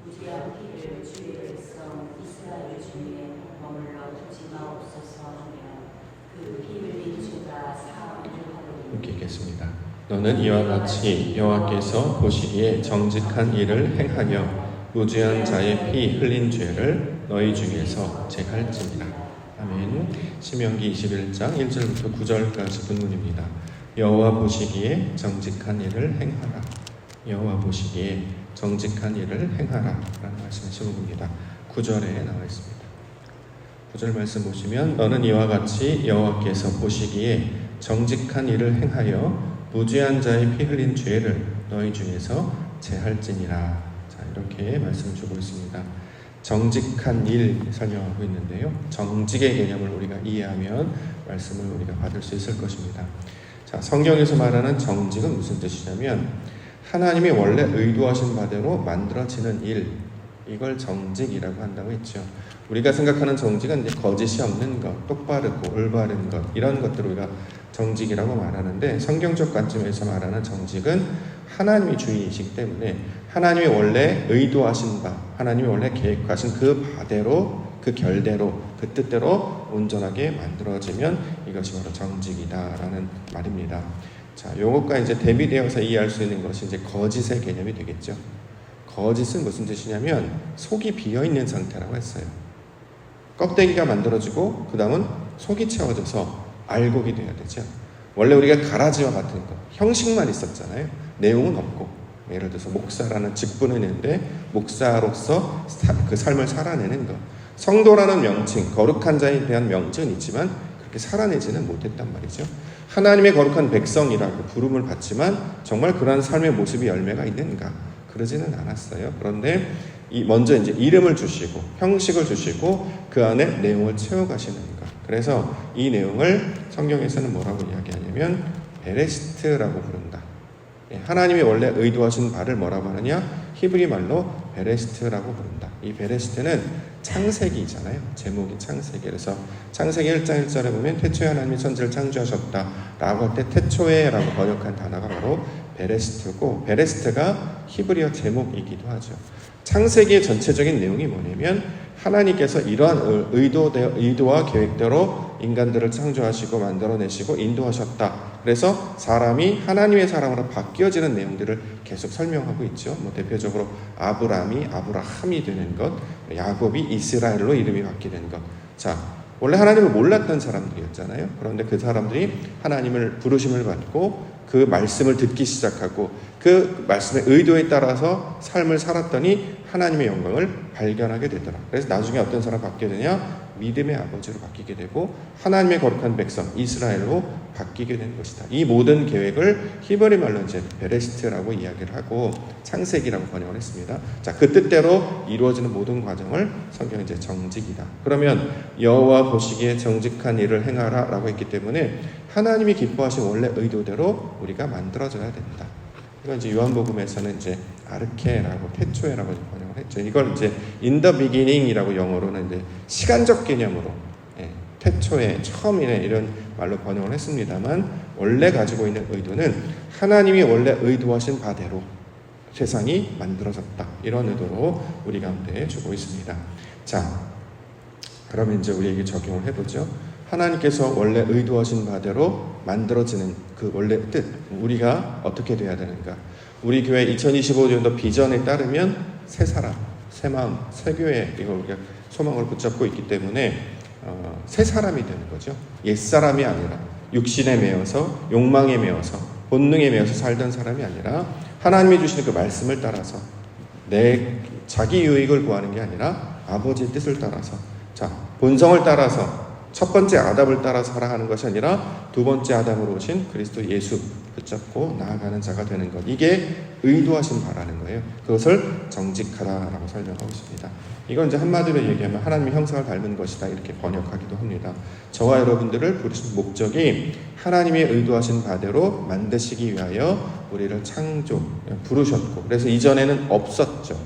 무죄한 피를 주의 백성 이스라엘 중에 머물러 두지 마옵소서 하며 그 피 흘린 주가 사함을 하노니. 함께 읽겠습니다. 너는 이와 같이 여호와께서 보시기에 정직한 일을 행하여 무죄한 자의 피 흘린 죄를 너희 중에서 제할지니라. 아멘. 신명기 21장 1절부터 9절까지 본문입니다. 여호와 보시기에 정직한 일을 행하라. 여호와 보시기에 정직한 일을 행하라 라는 말씀의 제목입니다. 9절에 나와 있습니다. 9절 말씀 보시면 너는 이와 같이 여호와께서 보시기에 정직한 일을 행하여 무죄한 자의 피 흘린 죄를 너희 중에서 제할지니라. 자, 이렇게 말씀을 주고 있습니다. 정직한 일 설명하고 있는데요. 정직의 개념을 우리가 이해하면 말씀을 우리가 받을 수 있을 것입니다. 자, 성경에서 말하는 정직은 무슨 뜻이냐면 하나님이 원래 의도하신 바대로 만들어지는 일, 이걸 정직이라고 한다고 했죠. 우리가 생각하는 정직은 이제 거짓이 없는 것, 똑바르고 올바른 것, 이런 것들을 우리가 정직이라고 말하는데, 성경적 관점에서 말하는 정직은 하나님이 주인이시기 때문에 하나님이 원래 의도하신 바, 하나님이 원래 계획하신 그 바대로, 그 결대로, 그 뜻대로 온전하게 만들어지면 이것이 바로 정직이다라는 말입니다. 자, 요것과 이제 대비되어서 이해할 수 있는 것이 이제 거짓의 개념이 되겠죠. 거짓은 무슨 뜻이냐면 속이 비어있는 상태라고 했어요. 껍데기가 만들어지고 그 다음은 속이 채워져서 알곡이 돼야 되죠. 원래 우리가 가라지와 같은 것, 형식만 있었잖아요. 내용은 없고, 예를 들어서 목사라는 직분은 있는데 목사로서 그 삶을 살아내는 것, 성도라는 명칭, 거룩한 자에 대한 명칭은 있지만 그렇게 살아내지는 못했단 말이죠. 하나님의 거룩한 백성이라고 부름을 받지만 정말 그러한 삶의 모습이 열매가 있는가? 그러지는 않았어요. 그런데 먼저 이제 이름을 주시고 형식을 주시고 그 안에 내용을 채워가시는 것. 그래서 이 내용을 성경에서는 뭐라고 이야기하냐면 베레시트라고 부른다. 하나님이 원래 의도하신 바를 뭐라고 하느냐? 히브리 말로 베레시트라고 부른다. 이 베레시트는 창세기잖아요. 제목이 창세기. 그래서 창세기 1장 1절에 보면 태초에 하나님이 천지를 창조하셨다 라고 할 때 태초에라고 번역한 단어가 바로 베레시트고, 베레시트가 히브리어 제목이기도 하죠. 창세기의 전체적인 내용이 뭐냐면 하나님께서 이러한 의도와 계획대로 인간들을 창조하시고 만들어내시고 인도하셨다. 그래서 사람이 하나님의 사람으로 바뀌어지는 내용들을 계속 설명하고 있죠. 대표적으로 아브라함이 되는 것, 야곱이 이스라엘로 이름이 바뀌는 것. 자, 원래 하나님을 몰랐던 사람들이었잖아요. 그런데 그 사람들이 하나님을 부르심을 받고 그 말씀을 듣기 시작하고 그 말씀의 의도에 따라서 삶을 살았더니 하나님의 영광을 발견하게 되더라. 그래서 나중에 어떤 사람 바뀌게 되냐? 믿음의 아버지로 바뀌게 되고 하나님의 거룩한 백성 이스라엘로 바뀌게 된 것이다. 이 모든 계획을 히브리 말로 이제 베레시트라고 이야기를 하고 창세기라고 번역을 했습니다. 자, 그 뜻대로 이루어지는 모든 과정을 성경은 이제 정직이다. 그러면 여호와 보시기에 정직한 일을 행하라라고 했기 때문에 하나님이 기뻐하신 원래 의도대로 우리가 만들어져야 된다. 이건 이제 요한복음에서는 이제 아르케라고 태초에라고 번역을 했죠. 이걸 이제 in the beginning이라고 영어로는 이제 시간적 개념으로 태초에 처음이네 이런 말로 번역을 했습니다만 원래 가지고 있는 의도는 하나님이 원래 의도하신 바대로 세상이 만들어졌다. 이런 의도로 우리 가운데 주고 있습니다. 자, 그러면 이제 우리에게 적용을 해보죠. 하나님께서 원래 의도하신 바대로 만들어지는 그 원래 뜻, 우리가 어떻게 돼야 되는가? 우리 교회 2025년도 비전에 따르면 새 사람, 새 마음, 새 교회, 이거 우리가 소망을 붙잡고 있기 때문에 새 사람이 되는 거죠. 옛사람이 아니라 육신에 매여서 욕망에 매여서 본능에 매여서 살던 사람이 아니라 하나님이 주시는 그 말씀을 따라서 내 자기 유익을 구하는 게 아니라 아버지의 뜻을 따라서, 자, 본성을 따라서 첫 번째 아담을 따라 살아가는 것이 아니라 두 번째 아담으로 오신 그리스도 예수 붙잡고 나아가는 자가 되는 것. 이게 의도하신 바라는 거예요. 그것을 정직하다라고 설명하고 있습니다. 이건 이제 한마디로 얘기하면 하나님의 형상을 닮은 것이다 이렇게 번역하기도 합니다. 저와 여러분들을 부르신 목적이 하나님의 의도하신 바대로 만드시기 위하여 우리를 부르셨고, 그래서 이전에는 없었죠.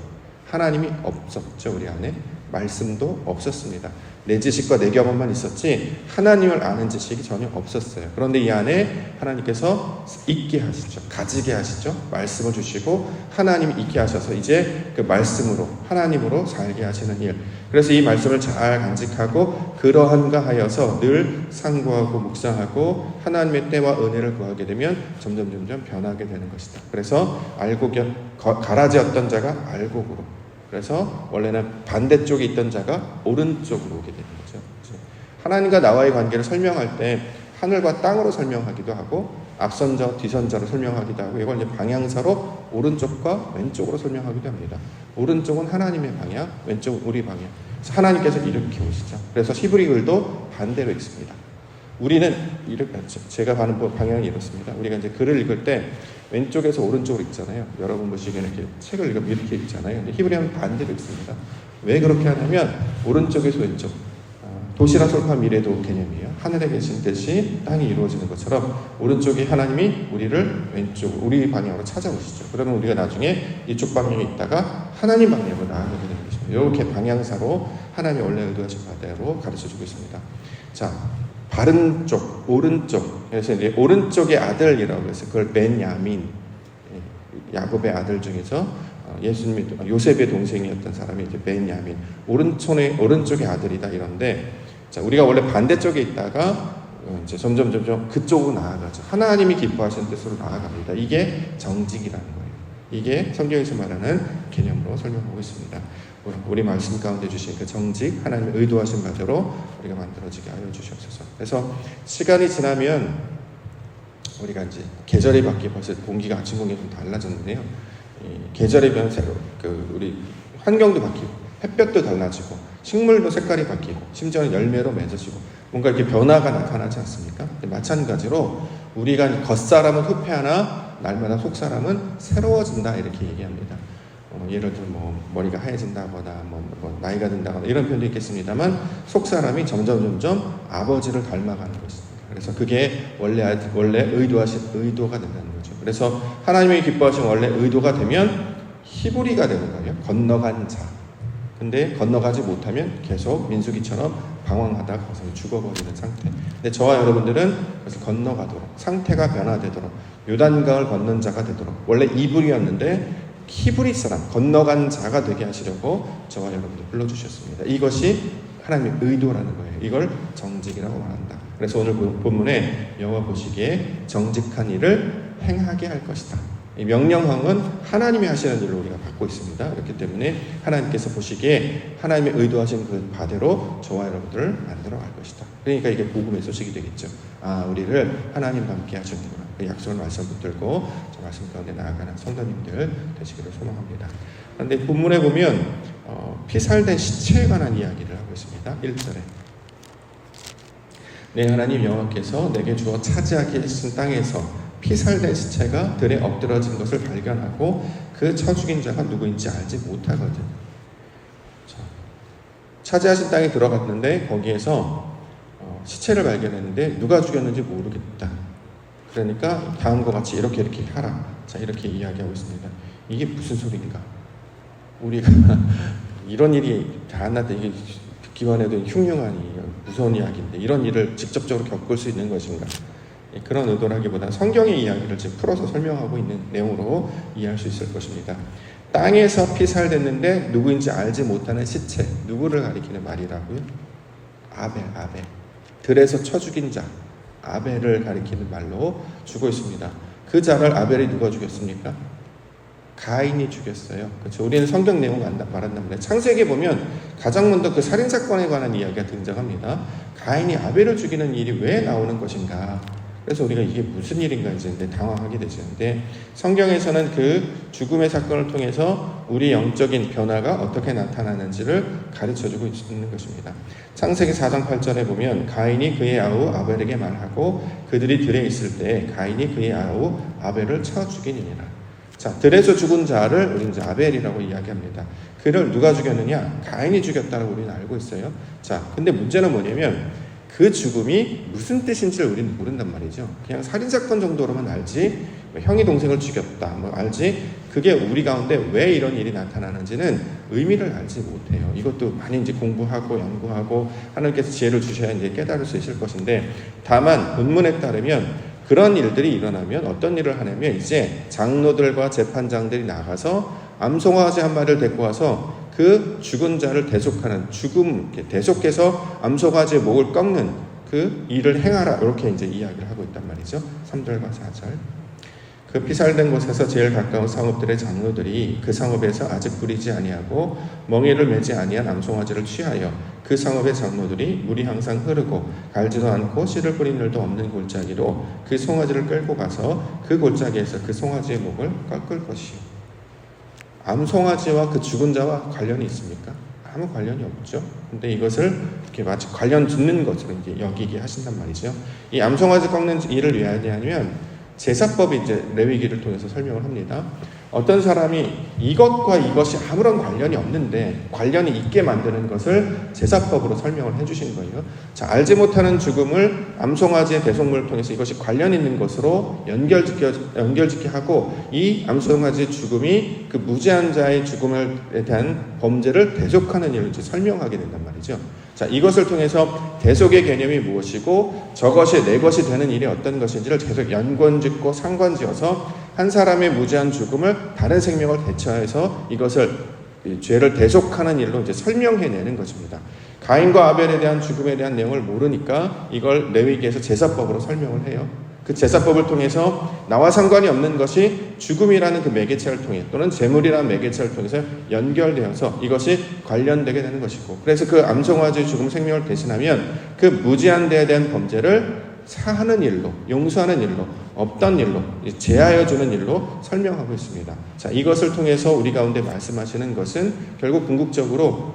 하나님이 없었죠, 우리 안에. 말씀도 없었습니다. 내 지식과 내 경험만 있었지 하나님을 아는 지식이 전혀 없었어요. 그런데 이 안에 하나님께서 있게 하시죠. 가지게 하시죠. 말씀을 주시고 하나님이 있게 하셔서 이제 그 말씀으로 하나님으로 살게 하시는 일. 그래서 이 말씀을 잘 간직하고 그러한가 하여서 늘 상고하고 묵상하고 하나님의 때와 은혜를 구하게 되면 점점 변하게 되는 것이다. 그래서 가라지였던 자가 알곡으로, 그래서 원래는 반대쪽에 있던 자가 오른쪽으로 오게 되는 거죠. 하나님과 나와의 관계를 설명할 때 하늘과 땅으로 설명하기도 하고 앞선자, 뒤선자로 설명하기도 하고 이걸 이제 방향사로 오른쪽과 왼쪽으로 설명하기도 합니다. 오른쪽은 하나님의 방향, 왼쪽은 우리 방향. 그래서 하나님께서 이렇게 오시죠. 그래서 히브리 글도 반대로 읽습니다. 우리는 이렇게, 제가 가는 방향이 이렇습니다. 우리가 이제 글을 읽을 때 왼쪽에서 오른쪽으로 읽잖아요. 여러분 보시기에는 이렇게 책을 읽으면 이렇게 읽잖아요. 근데 히브리어는 반대로 읽습니다. 왜 그렇게 하냐면 오른쪽에서 왼쪽, 도시라 솔파 미래도 개념이에요. 하늘에 계신 듯이 땅이 이루어지는 것처럼 오른쪽에 하나님이 우리를 왼쪽, 우리 방향으로 찾아오시죠. 그러면 우리가 나중에 이쪽 방향에 있다가 하나님 방향으로 나아가게 되는 것입니다. 이렇게 방향사로 하나님이 원래 의도하신 바대로 가르쳐주고 있습니다. 자, 바른 쪽, 오른쪽. 그래서 이제 오른쪽의 아들이라고 해서 그걸 벤야민, 야곱의 아들 중에서 예수님이 요셉의 동생이었던 사람이 이제 벤야민, 오른쪽의 아들이다 이런데, 자, 우리가 원래 반대쪽에 있다가 이제 점점 그쪽으로 나아가죠. 하나님이 기뻐하시는 뜻으로 나아갑니다. 이게 정직이라는 거예요. 이게 성경에서 말하는 개념으로 설명하고 있습니다. 우리 말씀 가운데 주신 그 정직, 하나님의 의도하신 바대로 우리가 만들어지게 하여 주시옵소서. 그래서 시간이 지나면 우리가 이제 계절이 바뀌고 벌써 공기가 아침 공기가 좀 달라졌는데요. 계절이 변해서 우리 환경도 바뀌고 햇볕도 달라지고 식물도 색깔이 바뀌고 심지어는 열매로 맺어지고 뭔가 이렇게 변화가 나타나지 않습니까? 마찬가지로 우리가 겉사람은 후패하나 날마다 속사람은 새로워진다 이렇게 얘기합니다. 예를 들어 머리가 하얘진다거나 나이가 든다거나 이런 표현도 있겠습니다만 속사람이 점점 아버지를 닮아가는 것입니다. 그래서 그게 원래 의도하신 의도가 된다는 거죠. 그래서 하나님이 기뻐하신 원래 의도가 되면 히브리가 되는 거예요. 건너간 자. 근데 건너가지 못하면 계속 민수기처럼 방황하다가 거기서 죽어버리는 상태. 근데 저와 여러분들은 그래서 건너가도록, 상태가 변화되도록, 요단강을 건넌 자가 되도록, 원래 이불이었는데 히브리 사람, 건너간 자가 되게 하시려고 저와 여러분들 불러주셨습니다. 이것이 하나님의 의도라는 거예요. 이걸 정직이라고 말한다. 그래서 오늘 본문에 여호와 보시기에 정직한 일을 행하게 할 것이다. 이 명령형은 하나님이 하시는 일로 우리가 받고 있습니다. 그렇기 때문에 하나님께서 보시기에 하나님의 의도하신 그 바대로 저와 여러분들을 만들어 갈 것이다. 그러니까 이게 복음의 소식이 되겠죠. 우리를 하나님과 함께 하시는구나. 그 약속을 말씀 붙들고 저 말씀 가운데 나아가는 성도님들 되시기를 소망합니다. 그런데 본문에 보면 피살된 시체에 관한 이야기를 하고 있습니다. 1절에 내 하나님 여호와께서 내게 주어 차지하게 하신 땅에서 피살된 시체가 들에 엎드러진 것을 발견하고 그 쳐 죽인 자가 누구인지 알지 못하거든. 차지하신 땅에 들어갔는데 거기에서 시체를 발견했는데 누가 죽였는지 모르겠다. 그러니까 다음과 같이 이렇게 하라. 자, 이렇게 이야기하고 있습니다. 이게 무슨 소리인가? 우리가 이런 일이 다 안 났다. 이게 듣기만 해도 흉흉한 무서운 이야기인데 이런 일을 직접적으로 겪을 수 있는 것인가? 그런 의도라기보다 성경의 이야기를 지금 풀어서 설명하고 있는 내용으로 이해할 수 있을 것입니다. 땅에서 피살됐는데 누구인지 알지 못하는 시체, 누구를 가리키는 말이라고요? 아벨. 들에서 쳐 죽인 자, 아벨을 가리키는 말로 주고 있습니다. 그 자를 아벨이 누가 죽였습니까? 가인이 죽였어요. 그렇죠? 우리는 성경 내용 말한단 말이에요. 창세기에 보면 가장 먼저 그 살인사건에 관한 이야기가 등장합니다. 가인이 아벨을 죽이는 일이 왜 나오는 것인가? 그래서 우리가 이게 무슨 일인가 이제 당황하게 되시는데 성경에서는 그 죽음의 사건을 통해서 우리 영적인 변화가 어떻게 나타나는지를 가르쳐주고 있는 것입니다. 창세기 4장 8절에 보면 가인이 그의 아우 아벨에게 말하고 그들이 들에 있을 때 가인이 그의 아우 아벨을 쳐 죽이니라. 자, 들에서 죽은 자를 우리는 이제 아벨이라고 이야기합니다. 그를 누가 죽였느냐? 가인이 죽였다고 우리는 알고 있어요. 자, 근데 문제는 뭐냐면 그 죽음이 무슨 뜻인지를 우리는 모른단 말이죠. 그냥 살인사건 정도로만 알지, 형이 동생을 죽였다, 알지, 그게 우리 가운데 왜 이런 일이 나타나는지는 의미를 알지 못해요. 이것도 많이 이제 공부하고 연구하고 하나님께서 지혜를 주셔야 이제 깨달을 수 있을 것인데, 다만 본문에 따르면 그런 일들이 일어나면 어떤 일을 하냐면 이제 장로들과 재판장들이 나가서 암송아지 한 마리를 데리고 와서 그 죽은 자를 대속하는, 대속해서 암송아지의 목을 꺾는 그 일을 행하라, 이렇게 이제 이야기를 하고 있단 말이죠. 3절과 4절. 그 피살된 곳에서 제일 가까운 상업들의 장로들이 그 상업에서 아직 뿌리지 아니하고 멍에를 매지 아니한 암송아지를 취하여 그 상업의 장로들이 물이 항상 흐르고 갈지도 않고 씨를 뿌린 일도 없는 골짜기로 그 송아지를 끌고 가서 그 골짜기에서 그 송아지의 목을 꺾을 것이요. 암송아지와 그 죽은 자와 관련이 있습니까? 아무 관련이 없죠. 근데 이것을 이렇게 마치 관련 짓는 것으로 이제 여기게 하신단 말이죠. 이 암송아지 꺾는 일을 왜 하냐면 제사법이 이제 레위기를 통해서 설명을 합니다. 어떤 사람이 이것과 이것이 아무런 관련이 없는데 관련이 있게 만드는 것을 제사법으로 설명을 해주신 거예요. 자, 알지 못하는 죽음을 암송아지의 대속물을 통해서 이것이 관련 있는 것으로 연결짓게 하고, 이 암송아지의 죽음이 그 무죄한 자의 죽음에 대한 범죄를 대속하는 일을 이제 설명하게 된단 말이죠. 자, 이것을 통해서 대속의 개념이 무엇이고 저것이 내 것이 되는 일이 어떤 것인지를 계속 연관짓고 상관지어서 한 사람의 무죄한 죽음을 다른 생명을 대처해서 이것을 죄를 대속하는 일로 이제 설명해내는 것입니다. 가인과 아벨에 대한 죽음에 대한 내용을 모르니까 이걸 레위기에서 제사법으로 설명을 해요. 그 제사법을 통해서 나와 상관이 없는 것이 죽음이라는 그 매개체를 통해 또는 재물이라는 매개체를 통해서 연결되어서 이것이 관련되게 되는 것이고, 그래서 그 암송아지의 죽음 생명을 대신하면 그 무지한 데에 대한 범죄를 사하는 일로, 용서하는 일로, 없던 일로, 제하여 주는 일로 설명하고 있습니다. 자, 이것을 통해서 우리 가운데 말씀하시는 것은 결국 궁극적으로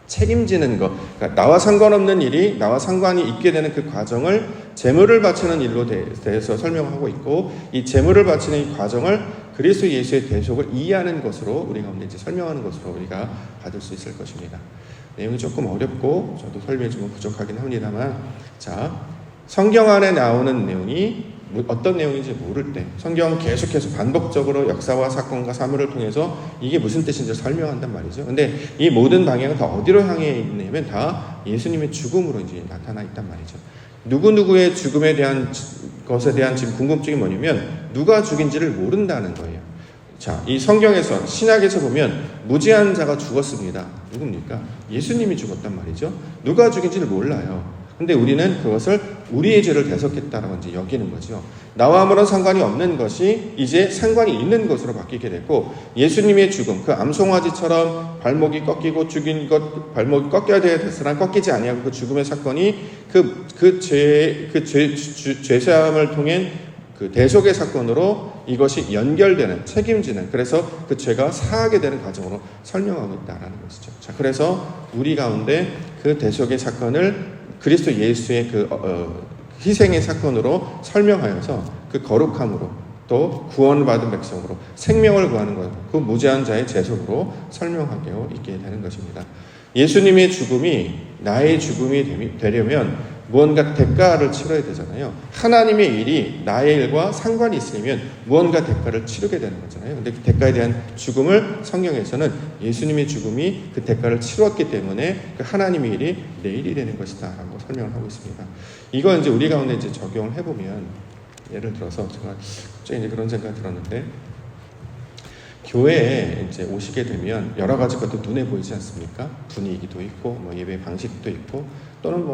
책임지는 것, 그러니까 나와 상관없는 일이 나와 상관이 있게 되는 그 과정을 제물을 바치는 일로 대해서 설명하고 있고, 이 제물을 바치는 이 과정을 그리스도 예수의 대속을 이해하는 것으로 우리 가운데 이제 설명하는 것으로 우리가 받을 수 있을 것입니다. 내용이 조금 어렵고 저도 설명이 좀 부족하긴 합니다만, 자, 성경 안에 나오는 내용이 어떤 내용인지 모를 때 성경은 계속해서 반복적으로 역사와 사건과 사물을 통해서 이게 무슨 뜻인지 설명한단 말이죠. 근데 이 모든 방향은 다 어디로 향해 있냐면 다 예수님의 죽음으로 이제 나타나 있단 말이죠. 누구누구의 죽음에 대한 것에 대한 지금 궁금증이 뭐냐면 누가 죽인지를 모른다는 거예요. 자, 이 성경에서 신약에서 보면 무죄한 자가 죽었습니다. 누굽니까? 예수님이 죽었단 말이죠. 누가 죽인지를 몰라요. 근데 우리는 그것을 우리의 죄를 대속했다라고 이제 여기는 거죠. 나와 아무런 상관이 없는 것이 이제 상관이 있는 것으로 바뀌게 됐고, 예수님의 죽음, 그 암송아지처럼 발목이 꺾이고 죽인 것, 발목이 꺾여야 되었으나 꺾이지 아니하고 그 죽음의 사건이 죄사함을 통한 그 대속의 사건으로 이것이 연결되는, 책임지는, 그래서 그 죄가 사하게 되는 과정으로 설명하고 있다라는 것이죠. 자, 그래서 우리 가운데 그 대속의 사건을 그리스도 예수의 그 희생의 사건으로 설명하여서 그 거룩함으로 또 구원을 받은 백성으로 생명을 구하는 것, 그 무죄한 자의 재속으로 설명하게 있게 되는 것입니다. 예수님의 죽음이 나의 죽음이 되려면 무언가 대가를 치러야 되잖아요. 하나님의 일이 나의 일과 상관이 있으면 무언가 대가를 치르게 되는 거잖아요. 근데 그 대가에 대한 죽음을 성경에서는 예수님의 죽음이 그 대가를 치루었기 때문에 그 하나님의 일이 내 일이 되는 것이다 라고 설명을 하고 있습니다. 이거 이제 우리 가운데 이제 적용을 해보면, 예를 들어서 제가 갑자기 이제 그런 생각이 들었는데, 교회에 이제 오시게 되면 여러 가지 것도 눈에 보이지 않습니까? 분위기도 있고, 예배 방식도 있고, 또는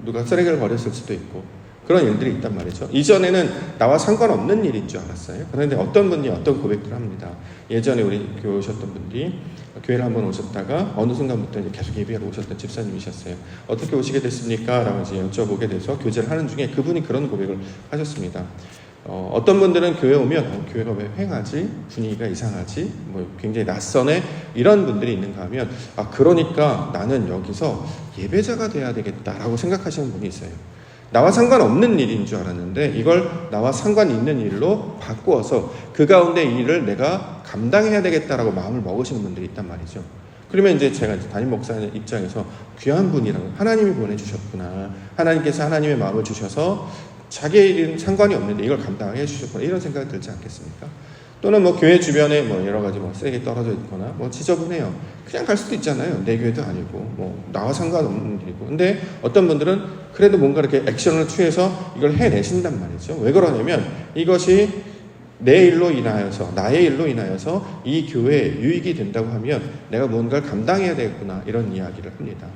누가 쓰레기를 버렸을 수도 있고, 그런 일들이 있단 말이죠. 이전에는 나와 상관없는 일인 줄 알았어요. 그런데 어떤 분이 어떤 고백들을 합니다. 예전에 우리 교회 오셨던 분들이 교회를 한번 오셨다가 어느 순간부터 이제 계속 예배하러 오셨던 집사님이셨어요. 어떻게 오시게 됐습니까? 라고 이제 여쭤보게 돼서 교제를 하는 중에 그분이 그런 고백을 하셨습니다. 어떤 분들은 교회 오면 교회가 왜 휑하지? 분위기가 이상하지? 굉장히 낯선해? 이런 분들이 있는가 하면, 그러니까 나는 여기서 예배자가 돼야 되겠다라고 생각하시는 분이 있어요. 나와 상관없는 일인 줄 알았는데 이걸 나와 상관이 있는 일로 바꾸어서 그 가운데 일을 내가 감당해야 되겠다라고 마음을 먹으시는 분들이 있단 말이죠. 그러면 이제 제가 담임 목사님 입장에서 귀한 분이라고, 하나님이 보내주셨구나, 하나님께서 하나님의 마음을 주셔서 자기의 일은 상관이 없는데 이걸 감당해 주셨구나, 이런 생각이 들지 않겠습니까? 또는 뭐 교회 주변에 뭐 여러 가지 뭐 쓰레기 떨어져 있거나 뭐 지저분해요. 그냥 갈 수도 있잖아요. 내 교회도 아니고 뭐 나와 상관없는 일이고. 근데 어떤 분들은 그래도 뭔가 이렇게 액션을 취해서 이걸 해내신단 말이죠. 왜 그러냐면 이것이 내 일로 인하여서, 나의 일로 인하여서 이 교회에 유익이 된다고 하면 내가 뭔가를 감당해야 되겠구나, 이런 이야기를 합니다.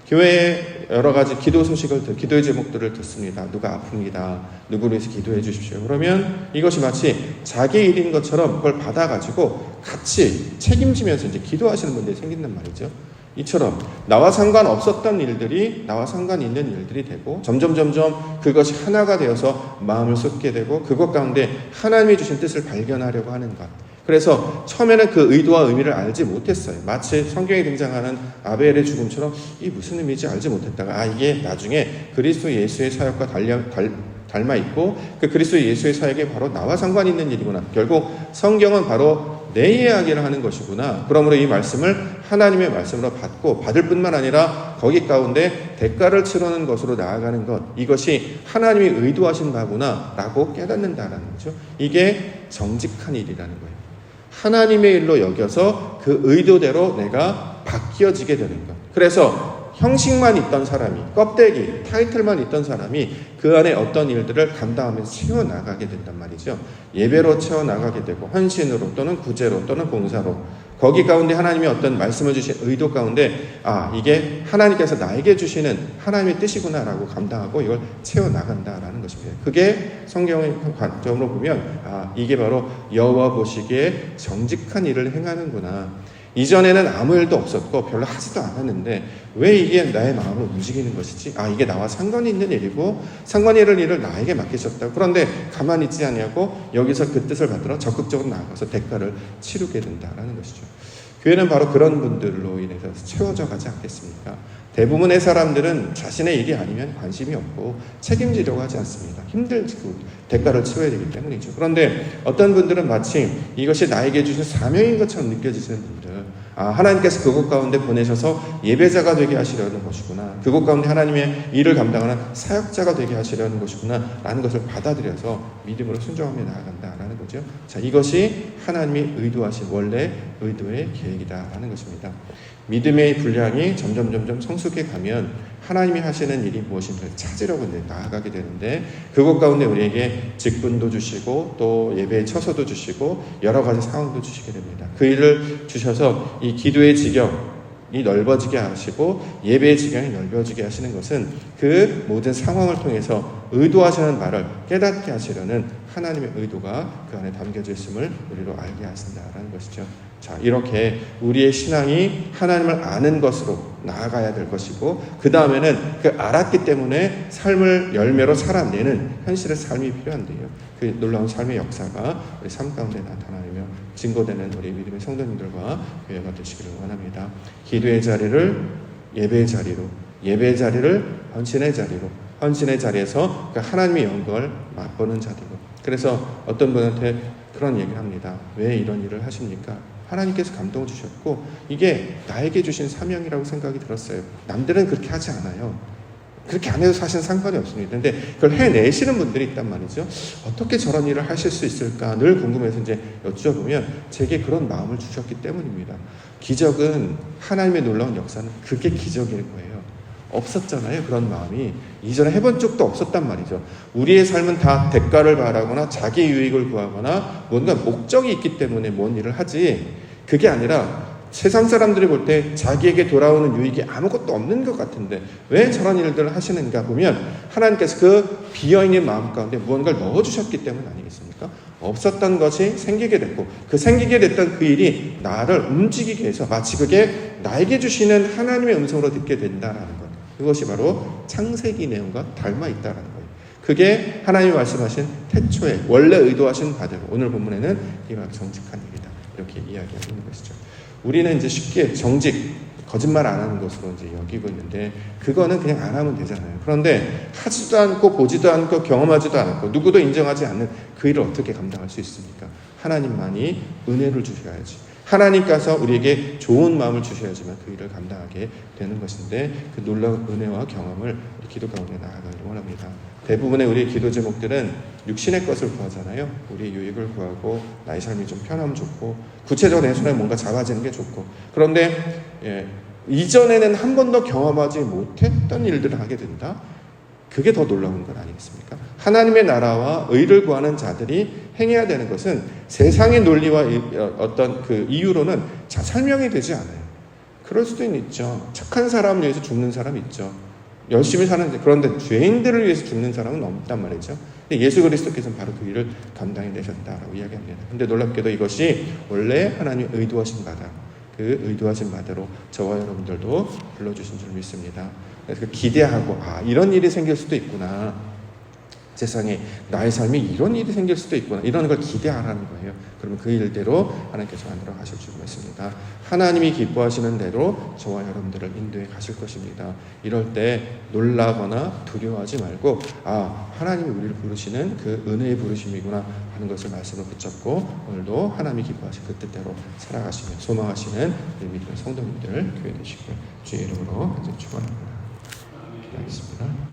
교회에 여러 가지 기도 소식을, 기도의 제목들을 듣습니다. 누가 아픕니다. 누구를 위해서 기도해 주십시오. 그러면 이것이 마치 자기 일인 것처럼 그걸 받아가지고 같이 책임지면서 이제 기도하시는 분들이 생긴단 말이죠. 이처럼 나와 상관없었던 일들이 나와 상관 있는 일들이 되고 점점 그것이 하나가 되어서 마음을 쏟게 되고 그것 가운데 하나님이 주신 뜻을 발견하려고 하는 것. 그래서 처음에는 그 의도와 의미를 알지 못했어요. 마치 성경에 등장하는 아벨의 죽음처럼 이 무슨 의미인지 알지 못했다가 이게 나중에 그리스도 예수의 사역과 닮아 있고 그 그리스도 예수의 사역이 바로 나와 상관이 있는 일이구나. 결국 성경은 바로 내 이야기를 하는 것이구나. 그러므로 이 말씀을 하나님의 말씀으로 받을 뿐만 아니라 거기 가운데 대가를 치르는 것으로 나아가는 것, 이것이 하나님이 의도하신 바구나 라고 깨닫는다라는 거죠. 이게 정직한 일이라는 거예요. 하나님의 일로 여겨서 그 의도대로 내가 바뀌어지게 되는 것. 그래서 형식만 있던 사람이, 껍데기, 타이틀만 있던 사람이 그 안에 어떤 일들을 감당하면서 채워나가게 된단 말이죠. 예배로 채워나가게 되고 헌신으로 또는 구제로 또는 봉사로 거기 가운데 하나님이 어떤 말씀을 주신 의도 가운데 이게 하나님께서 나에게 주시는 하나님의 뜻이구나라고 감당하고 이걸 채워나간다라는 것입니다. 그게 성경의 관점으로 보면 이게 바로 여호와 보시기에 정직한 일을 행하는구나. 이전에는 아무 일도 없었고 별로 하지도 않았는데 왜 이게 나의 마음을 움직이는 것이지? 이게 나와 상관이 있는 일이고 상관이 있는 일을 나에게 맡기셨다고. 그런데 가만히 있지 않냐고 여기서 그 뜻을 받들어 적극적으로 나아가서 대가를 치르게 된다라는 것이죠. 교회는 바로 그런 분들로 인해서 채워져 가지 않겠습니까? 대부분의 사람들은 자신의 일이 아니면 관심이 없고 책임지려고 하지 않습니다. 힘들고 대가를 치러야 되기 때문이죠. 그런데 어떤 분들은 마치 이것이 나에게 주신 사명인 것처럼 느껴지시는 분들, 하나님께서 그곳 가운데 보내셔서 예배자가 되게 하시려는 것이구나, 그곳 가운데 하나님의 일을 감당하는 사역자가 되게 하시려는 것이구나 라는 것을 받아들여서 믿음으로 순종하며 나아간다라는 거죠. 자, 이것이 하나님이 의도하신 원래 의도의 계획이다라는 것입니다. 믿음의 분량이 점점 성숙해 가면 하나님이 하시는 일이 무엇인가 찾으려고 나아가게 되는데 그것 가운데 우리에게 직분도 주시고 또 예배의 처소도 주시고 여러 가지 상황도 주시게 됩니다. 그 일을 주셔서 이 기도의 지경이 넓어지게 하시고 예배의 지경이 넓어지게 하시는 것은 그 모든 상황을 통해서 의도하시는 바를 깨닫게 하시려는 하나님의 의도가 그 안에 담겨져 있음을 우리로 알게 하신다라는 것이죠. 자, 이렇게 우리의 신앙이 하나님을 아는 것으로 나아가야 될 것이고 그 다음에는 그 알았기 때문에 삶을 열매로 살아내는 현실의 삶이 필요한데요. 그 놀라운 삶의 역사가 우리 삶 가운데 나타나며 증거되는 우리 믿음의 성도님들과 교회가 되시기를 원합니다. 기도의 자리를 예배의 자리로, 예배의 자리를 헌신의 자리로, 헌신의 자리에서 그 하나님의 영광을 맛보는 자리로. 그래서 어떤 분한테 그런 얘기를 합니다. 왜 이런 일을 하십니까? 하나님께서 감동을 주셨고 이게 나에게 주신 사명이라고 생각이 들었어요. 남들은 그렇게 하지 않아요. 그렇게 안 해도 사실은 상관이 없습니다. 근데 그걸 해내시는 분들이 있단 말이죠. 어떻게 저런 일을 하실 수 있을까 늘 궁금해서 이제 여쭤보면 제게 그런 마음을 주셨기 때문입니다. 기적은 하나님의 놀라운 역사는 그게 기적인 거예요. 없었잖아요. 그런 마음이 이전에 해본 적도 없었단 말이죠. 우리의 삶은 다 대가를 바라거나 자기 유익을 구하거나 뭔가 목적이 있기 때문에 뭔 일을 하지, 그게 아니라 세상 사람들이 볼 때 자기에게 돌아오는 유익이 아무것도 없는 것 같은데 왜 저런 일들을 하시는가 보면 하나님께서 그 비어있는 마음 가운데 무언가를 넣어주셨기 때문 아니겠습니까? 없었던 것이 생기게 됐고 그 생기게 됐던 그 일이 나를 움직이게 해서 마치 그게 나에게 주시는 하나님의 음성으로 듣게 된다라는 것. 그것이 바로 창세기 내용과 닮아 있다라는 거예요. 그게 하나님이 말씀하신 태초에 원래 의도하신 바대로 오늘 본문에는 이와 정직한 일이다. 이렇게 이야기하고 있는 것이죠. 우리는 이제 쉽게 정직, 거짓말 안 하는 것으로 이제 여기고 있는데 그거는 그냥 안 하면 되잖아요. 그런데 하지도 않고 보지도 않고 경험하지도 않고 누구도 인정하지 않는 그 일을 어떻게 감당할 수 있습니까? 하나님만이 은혜를 주셔야지. 하나님께서 우리에게 좋은 마음을 주셔야지만 그 일을 감당하게 되는 것인데 그 놀라운 은혜와 경험을 기도 가운데 나아가기를 원합니다. 대부분의 우리의 기도 제목들은 육신의 것을 구하잖아요. 우리 유익을 구하고 나의 삶이 좀 편하면 좋고 구체적으로 내 손에 뭔가 작아지는 게 좋고 그런데 이전에는 한 번도 경험하지 못했던 일들을 하게 된다. 그게 더 놀라운 건 아니겠습니까? 하나님의 나라와 의를 구하는 자들이 행해야 되는 것은 세상의 논리와 어떤 그 이유로는 설명이 되지 않아요. 그럴 수도 있죠. 착한 사람을 위해서 죽는 사람 있죠. 열심히 사는데 그런데 죄인들을 위해서 죽는 사람은 없단 말이죠. 근데 예수 그리스도께서는 바로 그 일을 감당해내셨다라고 이야기합니다. 근데 놀랍게도 이것이 원래 하나님의 의도하신 바다. 그 의도하신 바대로 저와 여러분들도 불러주신 줄 믿습니다. 그래서 기대하고 이런 일이 생길 수도 있구나. 세상에 나의 삶에 이런 일이 생길 수도 있구나. 이런 걸 기대하라는 거예요. 그러면 그 일대로 하나님께서 만들어 가실 줄 믿습니다. 하나님이 기뻐하시는 대로 저와 여러분들을 인도해 가실 것입니다. 이럴 때 놀라거나 두려워하지 말고 하나님이 우리를 부르시는 그 은혜의 부르심이구나 하는 것을 말씀을 붙잡고 오늘도 하나님이 기뻐하신 그 뜻대로 살아가시며 소망하시는 우리 믿는 성도님들 교회 되시길 주의 이름으로 축원합니다. 기도하겠습니다.